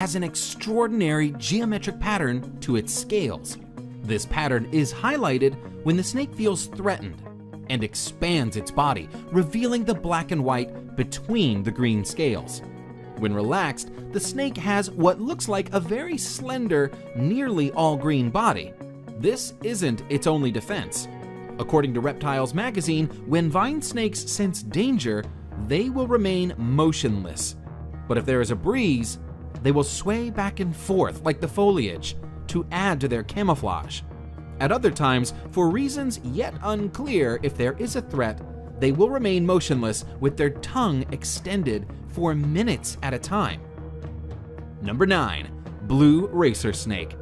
has an extraordinary geometric pattern to its scales. This pattern is highlighted when the snake feels threatened and expands its body, revealing the black and white between the green scales. When relaxed, the snake has what looks like a very slender, nearly all-green body. This isn't its only defense. According to Reptiles magazine, when vine snakes sense danger, they will remain motionless. But if there is a breeze, they will sway back and forth like the foliage to add to their camouflage. At other times, for reasons yet unclear if there is a threat, they will remain motionless with their tongue extended for minutes at a time. Number 9. Blue racer snake.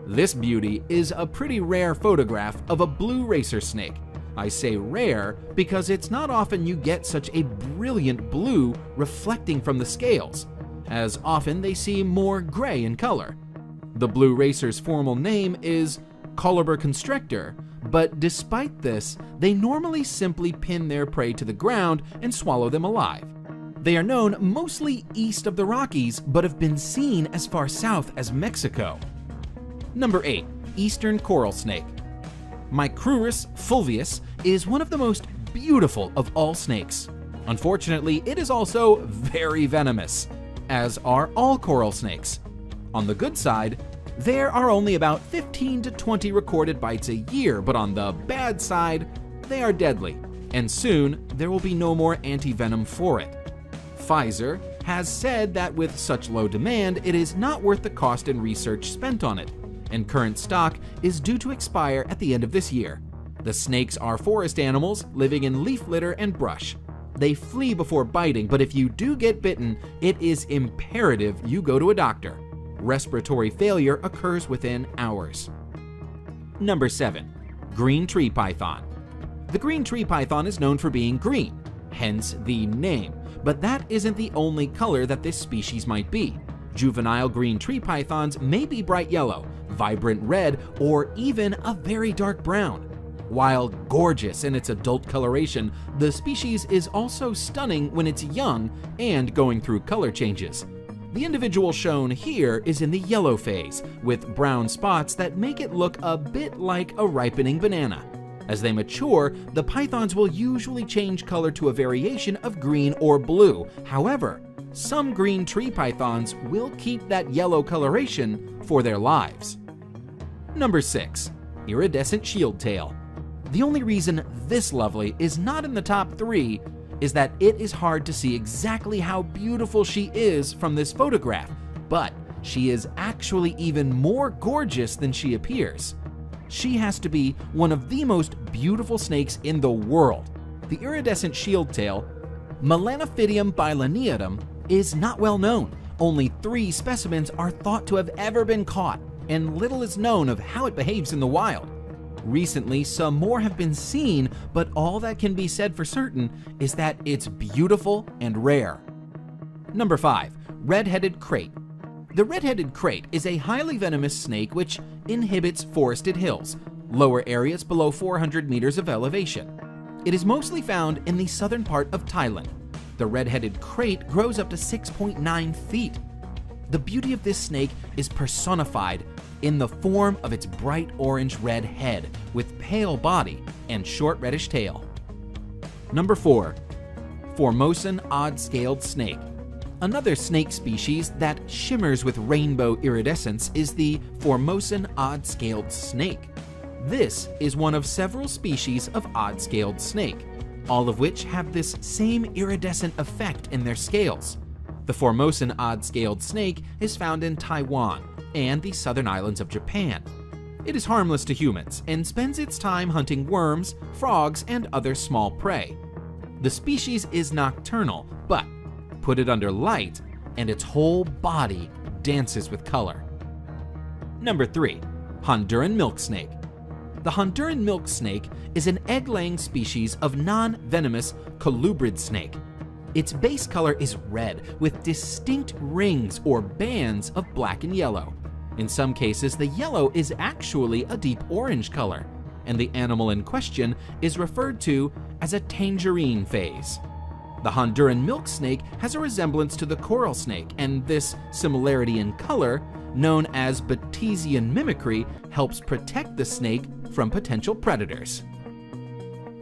This beauty is a pretty rare photograph of a blue racer snake. I say rare because it's not often you get such a brilliant blue reflecting from the scales, as often they seem more gray in color. The blue racer's formal name is Coluber constrictor, but despite this, they normally simply pin their prey to the ground and swallow them alive. They are known mostly east of the Rockies, but have been seen as far south as Mexico. Number 8. Eastern coral snake. Micrurus fulvius is one of the most beautiful of all snakes. Unfortunately, it is also very venomous, as are all coral snakes. On the good side, there are only about 15 to 20 recorded bites a year, but on the bad side, they are deadly, and soon there will be no more anti-venom for it. Pfizer has said that with such low demand, it is not worth the cost and research spent on it, and current stock is due to expire at the end of this year. The snakes are forest animals living in leaf litter and brush. They flee before biting, but if you do get bitten, it is imperative you go to a doctor. Respiratory failure occurs within hours. Number 7. Green tree python. The green tree python is known for being green, hence the name, but that isn't the only color that this species might be. Juvenile green tree pythons may be bright yellow, vibrant red, or even a very dark brown. While gorgeous in its adult coloration, the species is also stunning when it's young and going through color changes. The individual shown here is in the yellow phase, with brown spots that make it look a bit like a ripening banana. As they mature, the pythons will usually change color to a variation of green or blue. However, some green tree pythons will keep that yellow coloration for their lives. Number 6. Iridescent shield tail. The only reason this lovely is not in the top 3 is that it is hard to see exactly how beautiful she is from this photograph, but she is actually even more gorgeous than she appears. She has to be one of the most beautiful snakes in the world. The iridescent shield tail, Melanophydium bilineatum, is not well known. Only 3 specimens are thought to have ever been caught, and little is known of how it behaves in the wild. Recently, some more have been seen, but all that can be said for certain is that it's beautiful and rare. Number 5. Red-headed krait. The red-headed krait is a highly venomous snake which inhabits forested hills, lower areas below 400 meters of elevation. It is mostly found in the southern part of Thailand. The red-headed krait grows up to 6.9 feet. The beauty of this snake is personified in the form of its bright orange-red head with pale body and short reddish tail. Number 4. Formosan odd-scaled snake. Another snake species that shimmers with rainbow iridescence is the Formosan odd-scaled snake. This is one of several species of odd-scaled snake, all of which have this same iridescent effect in their scales. The Formosan odd-scaled snake is found in Taiwan and the southern islands of Japan. It is harmless to humans and spends its time hunting worms, frogs, and other small prey. The species is nocturnal, but put it under light and its whole body dances with color. Number 3. Honduran milk snake. The Honduran milk snake is an egg-laying species of non-venomous colubrid snake. Its base color is red with distinct rings or bands of black and yellow. In some cases, the yellow is actually a deep orange color, and the animal in question is referred to as a tangerine phase. The Honduran milk snake has a resemblance to the coral snake, and this similarity in color, known as Batesian mimicry, helps protect the snake from potential predators.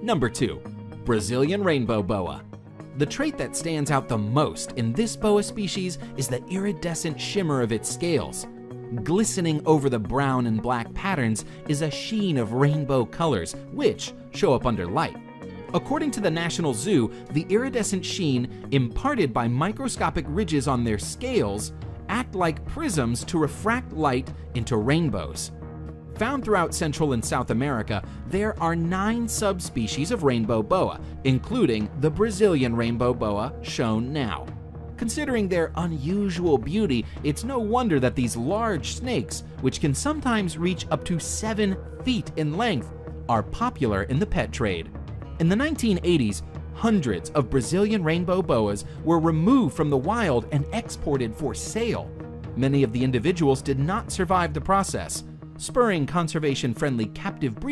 Number 2. Brazilian rainbow boa. The trait that stands out the most in this boa species is the iridescent shimmer of its scales. Glistening over the brown and black patterns is a sheen of rainbow colors, which show up under light. According to the National Zoo, the iridescent sheen, imparted by microscopic ridges on their scales, act like prisms to refract light into rainbows. Found throughout Central and South America, there are 9 subspecies of rainbow boa, including the Brazilian rainbow boa shown now. Considering their unusual beauty, it's no wonder that these large snakes, which can sometimes reach up to 7 feet in length, are popular in the pet trade. In the 1980s, hundreds of Brazilian rainbow boas were removed from the wild and exported for sale. Many of the individuals did not survive the process, spurring conservation-friendly captive breeding